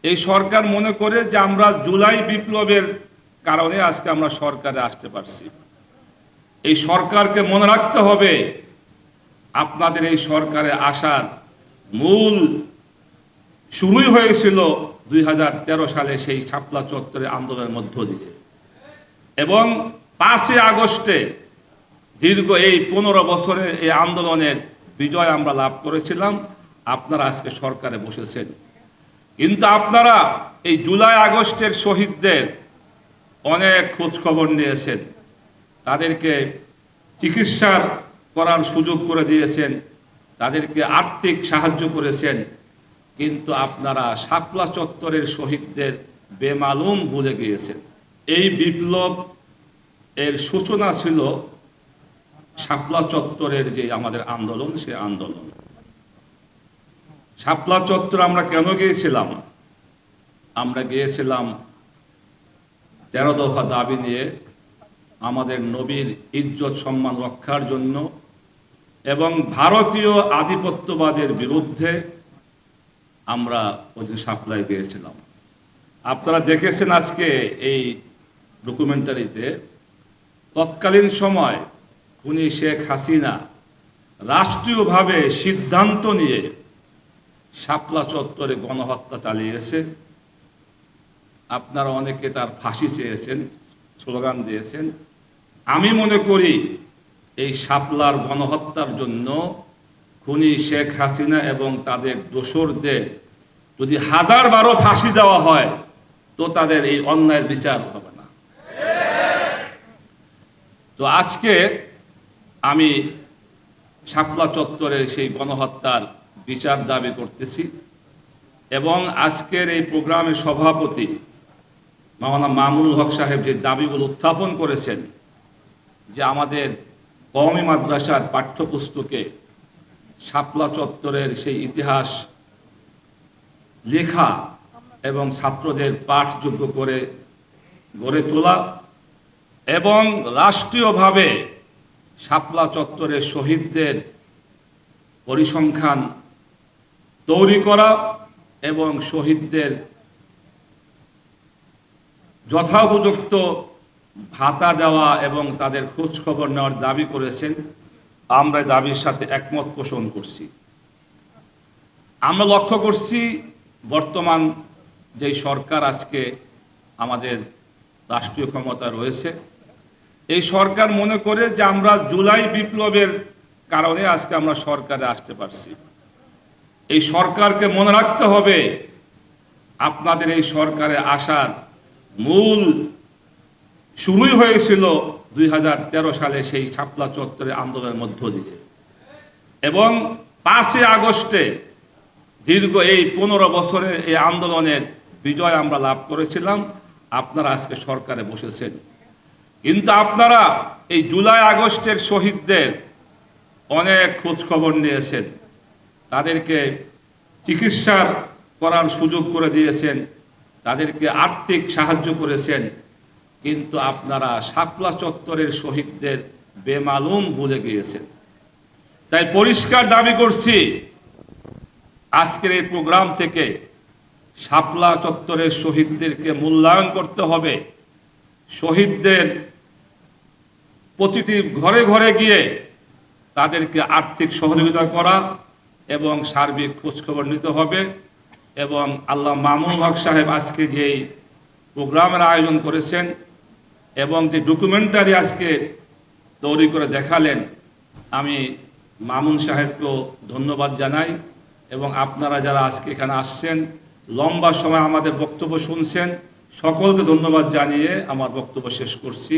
এই সরকার মনে করে যে আমরা জুলাই বিপ্লবের কারণে আজকে আমরা সরকারে আসতে পারছি। এই সরকারকে মনে রাখতে হবে আপনাদের এই সরকারে আসার মূল শুরুই হয়েছিল 2013 সালে সেই শাপলা চত্বরে আন্দোলনের মধ্য দিয়ে, এবং 5 আগস্টে দীর্ঘ এই 15 বছরের এই আন্দোলনের বিজয় আমরা লাভ করেছিলাম। আপনারা আজকে সরকারে বসেছেন, কিন্তু আপনারা এই জুলাই আগস্টের শহীদদের অনেক খোঁজ খবর নিয়েছেন, তাদেরকে চিকিৎসা করার সুযোগ করে দিয়েছেন, তাদেরকে আর্থিক সাহায্য করেছেন, কিন্তু আপনারা শাপলা চত্বরের শহীদদের বেমালুম ভুলে গিয়েছেন। এই বিপ্লব এর সূচনা ছিল শাপলা চত্বরের যে আমাদের আন্দোলন, সে আন্দোলন। শাপলা চত্বর আমরা কেন গিয়েছিলাম? আমরা গিয়েছিলাম 13 দফা দাবি নিয়ে, আমাদের নবীর ইজ্জত সম্মান রক্ষার জন্য এবং ভারতীয় আধিপত্যবাদের বিরুদ্ধে আমরা ওই দিন শাপলায় গিয়েছিলাম। আপনারা দেখেছেন আজকে এই ডকুমেন্টারিতে, তৎকালীন সময় খুনি শেখ হাসিনা রাষ্ট্রীয়ভাবে সিদ্ধান্ত নিয়ে শাপলা চত্বরে গণহত্যা চালিয়েছে। আপনারা অনেকে তার ফাঁসি চেয়েছেন, স্লোগান দিয়েছেন। আমি মনে করি এই শাপলার গণহত্যার জন্য খুনি শেখ হাসিনা এবং তাদের দোসরদের যদি 1000-12 ফাঁসি দেওয়া হয় তো তাদের এই অন্যায়ের বিচার হবে না। তো আজকে আমি শাপলা চত্বরের সেই গণহত্যার বিচার দাবি করতেছি, এবং আজকের এই প্রোগ্রামের সভাপতি মাওলানা মামুনুল হক সাহেব যে দাবিগুলো উত্থাপন করেছেন, যে আমাদের কওমি মাদ্রাসার পাঠ্যপুস্তকে শাপলা চত্বরের সেই ইতিহাস লেখা এবং ছাত্রদের পাঠযোগ্য করে গড়ে তোলা, এবং রাষ্ট্রীয়ভাবে শাপলা চত্বরের শহীদদের পরিসংখ্যান তৈরি করা এবং শহীদদের যথোপযুক্ত ভাতা দেওয়া এবং তাদের খোঁজ খবর নেওয়ার দাবি করেছেন। আমরা দাবির সাথে একমত পোষণ করছি। আমরা লক্ষ্য করছি বর্তমান যে সরকার আজকে আমাদের রাষ্ট্রীয় ক্ষমতা রয়েছে, এই সরকার মনে করে যে আমরা জুলাই বিপ্লবের কারণে আজকে আমরা সরকারে আসতে পারছি। এই সরকারকে মনে রাখতে হবে আপনাদের এই সরকারে আসার মূল শুরুই হয়েছিল 2013 সালে সেই শাপলা চত্বরে আন্দোলনের মধ্য দিয়ে, এবং 5 আগস্টে দীর্ঘ এই 15 বছরের এই আন্দোলনের বিজয় আমরা লাভ করেছিলাম। আপনারা আজকে সরকারে বসেছেন, কিন্তু আপনারা এই জুলাই আগস্টের শহীদদের অনেক খোঁজ খবর নিয়েছেন, তাদেরকে চিকিৎসা করার সুযোগ করে দিয়েছেন, তাদেরকে আর্থিক সাহায্য করেছেন, কিন্তু আপনারা শাপলা চত্বরের শহীদদের বেমালুম ভুলে গিয়েছেন। তাই পরিষ্কার দাবি করছি, আজকের এই প্রোগ্রাম থেকে শাপলা চত্বরের শহীদদেরকে মূল্যায়ন করতে হবে। শহীদদের প্রতিটি ঘরে ঘরে গিয়ে তাদেরকে আর্থিক সহযোগিতা করা এবং সার্বিক খোঁজখবর নিতে হবে। এবং আল্লামা মামুনুল হক সাহেব আজকে যেই প্রোগ্রামের আয়োজন করেছেন এবং যে ডকুমেন্টারি আজকে তৈরি করে দেখালেন, আমি মামুন সাহেবকেও ধন্যবাদ জানাই, এবং আপনারা যারা আজকে এখানে আসছেন, লম্বা সময় আমাদের বক্তব্য শুনছেন, সকলকে ধন্যবাদ জানিয়ে আমার বক্তব্য শেষ করছি।